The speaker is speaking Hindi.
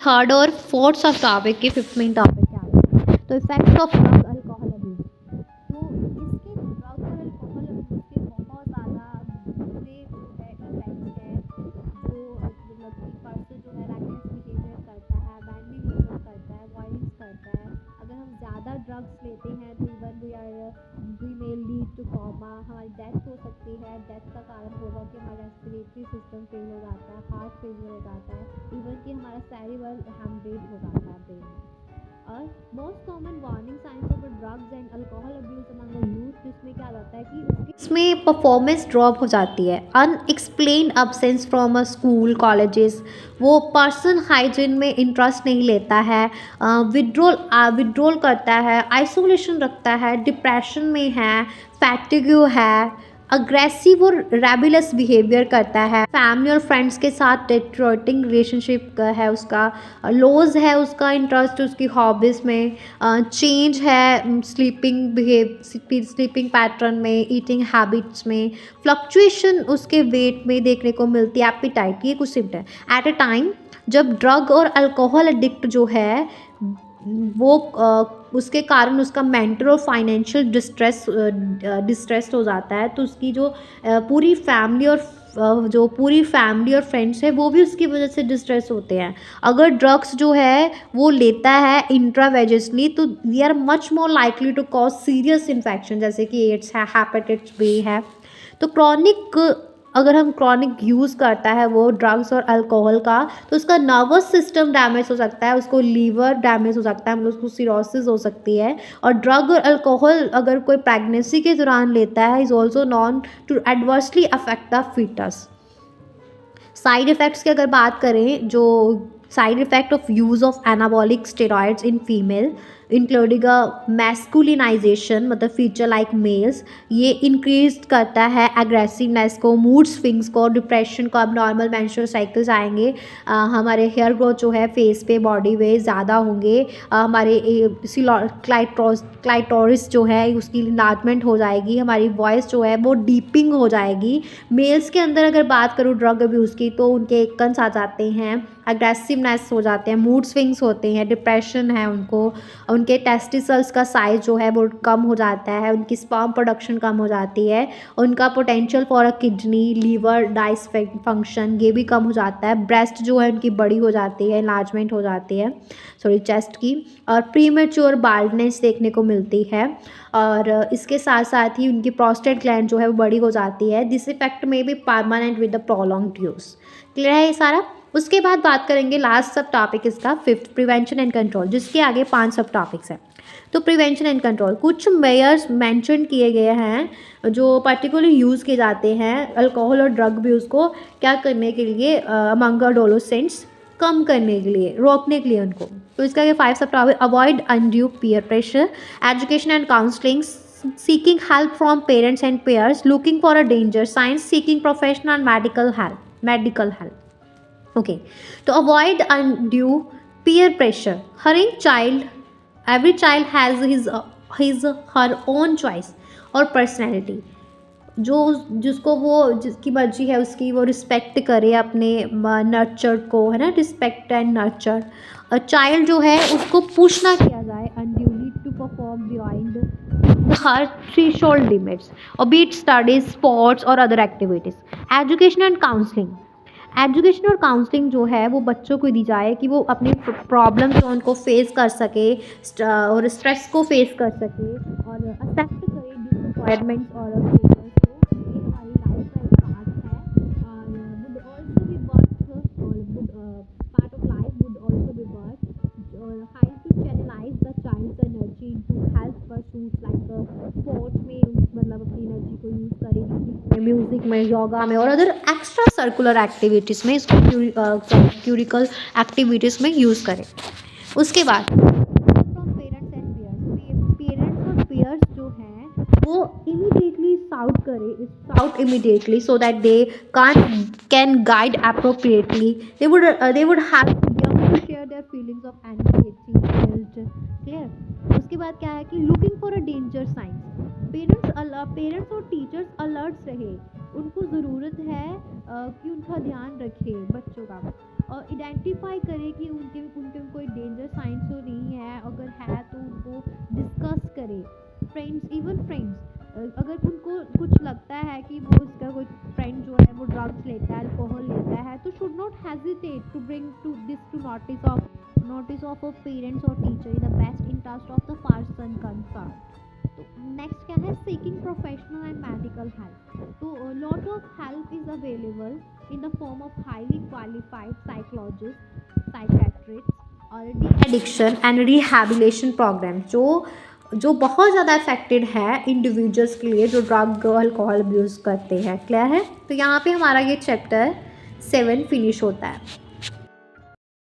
थर्ड और फोर्थ सब टॉपिक के फिफ्थ मेन टॉपिक क्या है, तो effects of drug alcohol abuse. तो इसके ड्रग और अल्कोहल अब्यूज के बहुत ज़्यादा बुरे जो है इफेक्ट्स हैं, जो मतलब कि पर्सन जो है रैकलेस बिहेवियर करता है, वैंडलिज्म करता है, वायलेंस करता है। अगर हम ज़्यादा ड्रग्स लेते हैं तो even we may lead to coma, हमारी डेथ हो सकती है। डेथ का कारण होगा कि हमारा रेस्पिरेटरी सिस्टम फेल हो जाता है, हार्ट फेलियर हो जाता है, इवन कि हमारा सेरिब्रल हेमरेज हो जाता है ब्रेन में। और most common warning science of drugs and alcohol abuse among the youth, जिसमें क्या जाता है कि इसमें परफॉर्मेंस ड्रॉप हो जाती है, unexplained absence from a school colleges, वो पर्सन हाइजीन में इंटरेस्ट नहीं लेता है, विड्रॉल करता है, आइसोलेशन रखता है, डिप्रेशन में है, फैटिग्यू है, अग्रेसिव और रेबुलस बिहेवियर करता है, फैमिली और फ्रेंड्स के साथ डिस्ट्रॉइटिंग रिलेशनशिप है उसका, लॉस है उसका इंटरेस्ट उसकी हॉबीज़ में, चेंज है स्लीपिंग पैटर्न में, ईटिंग हैबिट्स में, फ्लक्चुएशन उसके वेट में देखने को मिलती है, एपिटाइट, ये कुछ सिम्टम है एट अ टाइम जब ड्रग और अल्कोहल एडिक्ट जो है वो उसके कारण उसका मेंटल और फाइनेंशियल डिस्ट्रेस हो जाता है, तो उसकी जो पूरी फैमिली और फ्रेंड्स है वो भी उसकी वजह से डिस्ट्रेस होते हैं। अगर ड्रग्स जो है वो लेता है इंट्रावेजसली तो we are much more likely to cause serious infection, जैसे कि एड्स है, हेपेटाइटिस बी है। तो अगर हम क्रॉनिक यूज़ करता है वो ड्रग्स और अल्कोहल का, तो उसका नर्वस सिस्टम डैमेज हो सकता है, उसको लीवर डैमेज हो सकता है, मतलब उसको सिरोसिस हो सकती है। और ड्रग और अल्कोहल अगर कोई प्रेगनेंसी के दौरान लेता है is also known to adversely affect the foetus. Side effects की अगर बात करें, जो side effect of use of anabolic steroids in female including a masculinisation, मतलब फीचर लाइक मेल्स, ये इंक्रीज करता है एग्रेसिवनेस को, मूड स्विंग्स को, डिप्रेशन को। अब नॉर्मल मेंस्ट्रुअल साइकिल्स आएंगे, हमारे हेयर ग्रोथ जो है फेस पे बॉडी पे ज़्यादा होंगे, हमारे क्लाइटोरिस जो है उसकी इन्लार्जमेंट हो जाएगी, हमारी वॉइस जो है वो डीपिंग हो जाएगी। मेल्स के अंदर अगर बात करूँ ड्रग अब्यूज़ की, तो उनके एकन्स आ जाते हैं, अग्रेसिवनेस हो जाते हैं, मूड स्विंग्स होते हैं, डिप्रेशन है उनको, उनके टेस्टिसल्स का साइज़ जो है वो कम हो जाता है, उनकी स्पर्म प्रोडक्शन कम हो जाती है, उनका potential for a kidney liver dysfunction ये भी कम हो जाता है, ब्रेस्ट जो है उनकी बड़ी हो जाती है, इन्लार्जमेंट हो जाती है चेस्ट की, और प्रीमेच्योर बाल्डनेस देखने को मिलती है। और इसके साथ साथ ही उनकी प्रोस्टेट ग्लैंड जो है वो बड़ी हो जाती है। दिस इफेक्ट में be permanent with the prolonged use. Clear है ये सारा। उसके बाद बात करेंगे लास्ट सब टॉपिक इसका फिफ्थ, प्रिवेंशन एंड कंट्रोल, जिसके आगे 5 सब टॉपिक्स हैं। तो प्रिवेंशन एंड कंट्रोल, कुछ मेयर्स मेंशन किए गए हैं जो पर्टिकुलरली यूज़ किए जाते हैं अल्कोहल और ड्रग भी उसको क्या करने के लिए, अमंग एडोलेसेंट्स कम करने के लिए, रोकने के लिए उनको। तो इसका ये 5 सब topic, avoid undue peer pressure, education and counselling, seeking help from parents and peers, looking for a danger signs, seeking professional and medical help. Okay, to avoid undue peer pressure, every child has his her own choice और पर्सनैलिटी, जिसकी मर्जी है उसकी वो रिस्पेक्ट करे अपने नर्चर को, है ना, रिस्पेक्ट एंड नर्चर। चाइल्ड जो है उसको पुश ना किया जाए unduly to perform beyond her threshold limits, और बीट स्टडीज, स्पोर्ट्स और other activities. Education and counselling, education और काउंसलिंग जो है वो बच्चों को दी जाए कि वो अपनी प्रॉब्लम जो उनको फेस कर सके और स्ट्रेस को फेस कर सके और एक्सेप्ट करे डिसअपॉइंटमेंट्स और फेलियर्स को। ये हमारी लाइफ का एक पार्ट है और वुड ऑल्सो बी वर्थ और would part of life would also be worth और how to channelise the child's energy into health pursuits like sports में, मतलब अपनी एनर्जी को यूज़ करें म्यूज़िक में, योगा में और अदर एक्स्ट्रा सर्कुलर एक्टिविटीज़ में, इसको क्यूरिकल एक्टिविटीज़ में यूज़ करें। उसके बाद फ्रॉम पेरेंट्स एंड पेरेंट्स और पेयर्स जो हैं वो immediately sought immediately so that they can guide appropriately, they would help them to share their feelings of anxiety, guilt. Clear. उसके बाद क्या है कि looking for a danger signs, parents और टीचर्स अलर्ट रहे, उनको ज़रूरत है कि उनका ध्यान रखें बच्चों का। और आइडेंटिफाई करें कि उनके उनके में कोई डेंजर साइंस तो नहीं है, अगर है तो उनको डिस्कस करें। फ्रेंड्स, इवन फ्रेंड्स, अगर उनको कुछ लगता है कि वो उसका कोई फ्रेंड जो है वो ड्रग्स लेता है, अल्कोहल लेता है, तो should not hesitate to bring to this to notice of a parents और teacher in the best interest of the person concern. तो नेक्स्ट क्या है, seeking professional and medical help. तो lot of help is available in the form of highly qualified psychologist, psychiatrist और de addiction and rehabilitation programme, जो बहुत ज़्यादा इफेक्टेड है इंडिविजुअल्स के लिए जो ड्रग अल्कोहल अब्यूज़ करते हैं। क्लियर है? तो यहाँ पे हमारा ये चैप्टर 7 फिनिश होता है।